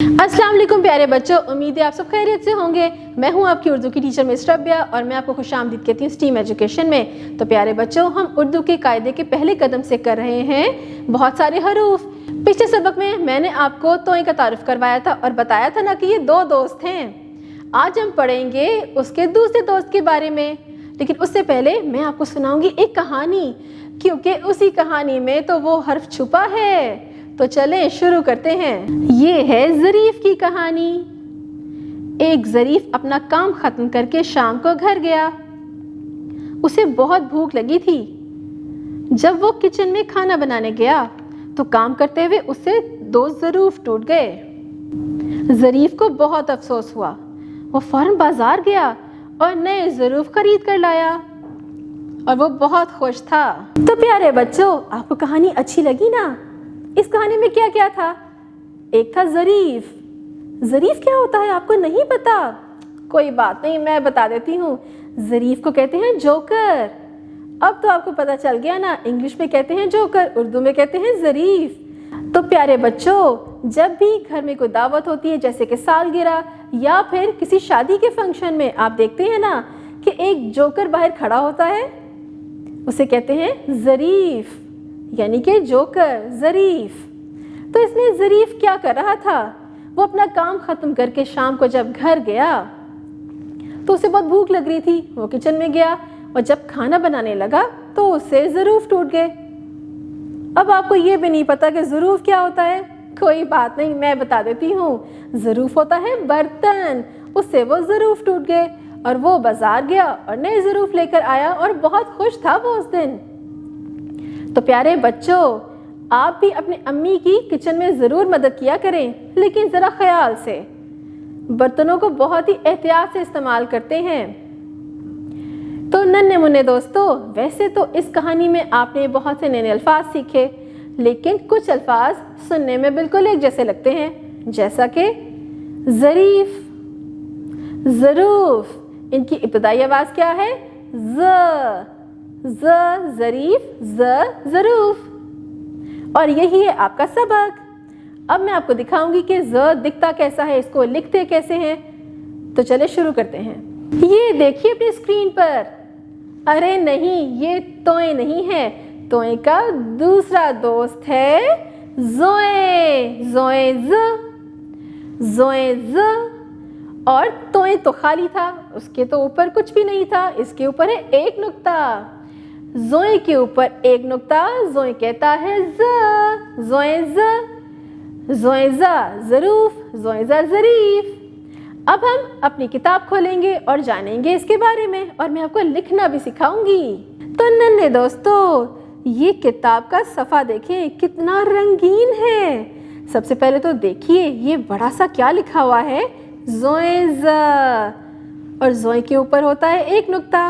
अस्सलाम वालेकुम प्यारे बच्चों, उम्मीद है आप सब खैरियत से होंगे। मैं हूं आपकी उर्दू की टीचर मिस रबिया और मैं आपको खुशामदीद कहती हूं स्टीम एजुकेशन में। तो प्यारे बच्चों, हम उर्दू के कायदे के पहले कदम से कर रहे हैं बहुत सारे हरूफ। पिछले सबक में मैंने आपको तोए का तारुफ करवाया था और बताया था ना कि ये दो दोस्त हैं। आज हम पढ़ेंगे उसके दूसरे दोस्त के बारे में, लेकिन उससे पहले मैं आपको सुनाऊंगी एक कहानी, क्योंकि उसी कहानी में तो वो हर्फ छुपा है। तो चलें शुरू करते हैं। ये है ज़रीफ की कहानी। एक ज़रीफ अपना काम ख़त्म करके शाम को घर गया। उसे बहुत भूख लगी थी। जब वो किचन में खाना बनाने गया तो काम करते हुए उससे दो ज़रूफ टूट गए। ज़रीफ को बहुत अफसोस हुआ। वो फौरन बाजार गया और नए ज़रूफ खरीद कर लाया और वो बहुत खुश था। तो प्यारे बच्चों, आपको कहानी अच्छी लगी ना? इस कहानी में क्या क्या था? एक था ज़रीफ। ज़रीफ क्या होता है आपको नहीं पता? कोई बात नहीं, मैं बता देती हूँ। ज़रीफ को कहते हैं जोकर। अब तो आपको पता चल गया ना, इंग्लिश में कहते हैं जोकर, उर्दू में कहते हैं ज़रीफ। तो प्यारे बच्चों, जब भी घर में कोई दावत होती है, जैसे कि सालगिरह या फिर किसी शादी के फंक्शन में, आप देखते हैं ना कि एक जोकर बाहर खड़ा होता है, उसे कहते हैं ज़रीफ, यानी कि जोकर, ज़रीफ। तो इसमें ज़रीफ क्या कर रहा था? वो अपना काम ख़त्म करके शाम को जब घर गया तो उसे बहुत भूख लग रही थी। वो किचन में गया और जब खाना बनाने लगा तो उससे ज़रूफ टूट गए। अब आपको ये भी नहीं पता कि ज़रूफ क्या होता है। कोई बात नहीं, मैं बता देती हूँ। ज़रूफ होता है बर्तन। उससे वो ज़रूफ टूट गए और वो बाजार गया और नए ज़रूफ लेकर आया और बहुत खुश था वो उस दिन। तो प्यारे बच्चों, आप भी अपने अम्मी की किचन में ज़रूर मदद किया करें, लेकिन ज़रा ख्याल से। बर्तनों को बहुत ही एहतियात से इस्तेमाल करते हैं। तो नन्हे मुन्ने दोस्तों, वैसे तो इस कहानी में आपने बहुत से नए अल्फाज सीखे, लेकिन कुछ अल्फाज सुनने में बिल्कुल एक जैसे लगते हैं, जैसा कि ज़रीफ, ज़रूफ। इनकी इब्तिदाई आवाज़ क्या है? ज़, ज़रीफ, ज़रूफ। और यही है आपका सबक। अब मैं आपको दिखाऊंगी कि ज़ दिखता कैसा है, इसको लिखते कैसे हैं। तो चले शुरू करते हैं। ये देखिए अपनी स्क्रीन पर। अरे नहीं, ये तोए नहीं है। तोए का दूसरा दोस्त है ज़ोए। ज़ोए ज़। और तोए तो खाली था, उसके तो ऊपर कुछ भी नहीं था। इसके ऊपर है एक नुक्ता। ज़ोए के ऊपर एक नुक्ता। ज़ोए कहता है ज़, ज़ोए ज़, ज़रूफ, ज़ोए ज़रीफ। अब हम अपनी किताब खोलेंगे और जानेंगे इसके बारे में, और मैं आपको लिखना भी सिखाऊंगी। तो नन्हे दोस्तों, ये किताब का सफ़ा देखें कितना रंगीन है। सबसे पहले तो देखिए ये बड़ा सा क्या लिखा हुआ है? ज़ोए ज़, और ज़ोए के ऊपर होता है एक नुक्ता।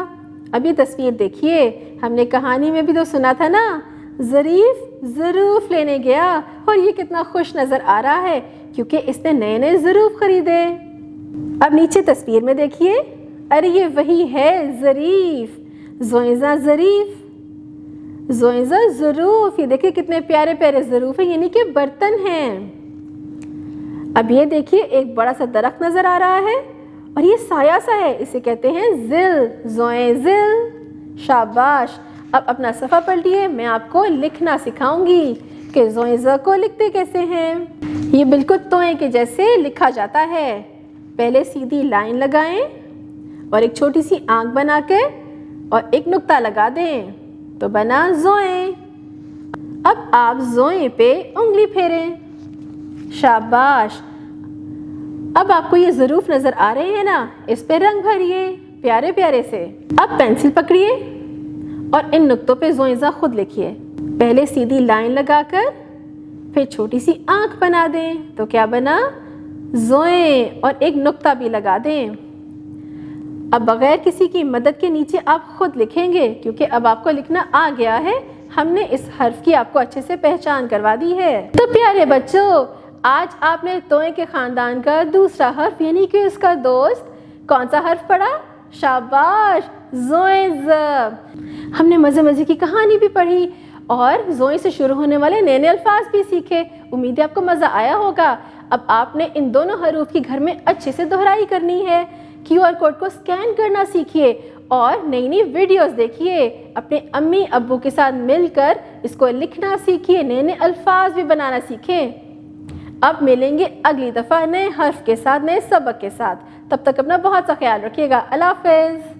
अब ये तस्वीर देखिए, हमने कहानी में भी तो सुना था ना, ज़रीफ ज़रूफ लेने गया और ये कितना खुश नज़र आ रहा है क्योंकि इसने नए नए ज़रूफ खरीदे। अब नीचे तस्वीर में देखिए, अरे ये वही है ज़रीफ। ज़ोएज़ा ज़रीफ, ज़ोएज़ा ज़रूफ। ये देखिए कितने प्यारे प्यारे ज़रूफ हैं, यानी कि बर्तन हैं। अब ये देखिए एक बड़ा सा दरख्त नज़र आ रहा है और ये साया सा है, इसे कहते हैं ज़िल। ज़ोए ज़िल, शाबाश। अब अपना सफ़ा पलटिए, मैं आपको लिखना सिखाऊंगी कि ज़ोए ज़ को लिखते कैसे हैं। ये बिल्कुल तोए के जैसे लिखा जाता है। पहले सीधी लाइन लगाएं और एक छोटी सी आंख बनाकर और एक नुक्ता लगा दें, तो बना ज़ोए। अब आप ज़ोए पे उंगली फेरें, शाबाश। अब आपको ये ज़रूफ नज़र आ रहे हैं ना, इस पे रंग भरिए प्यारे प्यारे से। अब पेंसिल पकड़िए और इन नुक्तों पे ज़ोएज़ा खुद लिखिए। पहले सीधी लाइन लगाकर फिर छोटी सी आंख बना दें, तो क्या बना? ज़ोए, और एक नुक्ता भी लगा दें। अब बगैर किसी की मदद के नीचे आप खुद लिखेंगे, क्योंकि अब आपको लिखना आ गया है। हमने इस हर्फ की आपको अच्छे से पहचान करवा दी है। तो प्यारे बच्चों, आज आपने तोए के ख़ानदान का दूसरा हर्फ, यानी कि उसका दोस्त, कौन सा हर्फ पढ़ा? शाबाश, ज़ोए ज़। हमने मज़े मज़े की कहानी भी पढ़ी और ज़ोए से शुरू होने वाले नए नए अल्फाज भी सीखे। उम्मीद है आपको मज़ा आया होगा। اب آپ نے ان دونوں حروف کی گھر میں اچھے سے دہرائی کرنی ہے. QR کوڈ کو سکین کرنا سیکھیے اور نئی نئی ویڈیوز دیکھیے. اپنے امی ابو کے ساتھ مل کر اس کو لکھنا سیکھیے, نئے نئے الفاظ بھی بنانا سیکھیں. اب ملیں گے اگلی دفعہ نئے حرف کے ساتھ, نئے سبق کے ساتھ. تب تک اپنا بہت سا خیال رکھیے گا. اللہ حافظ.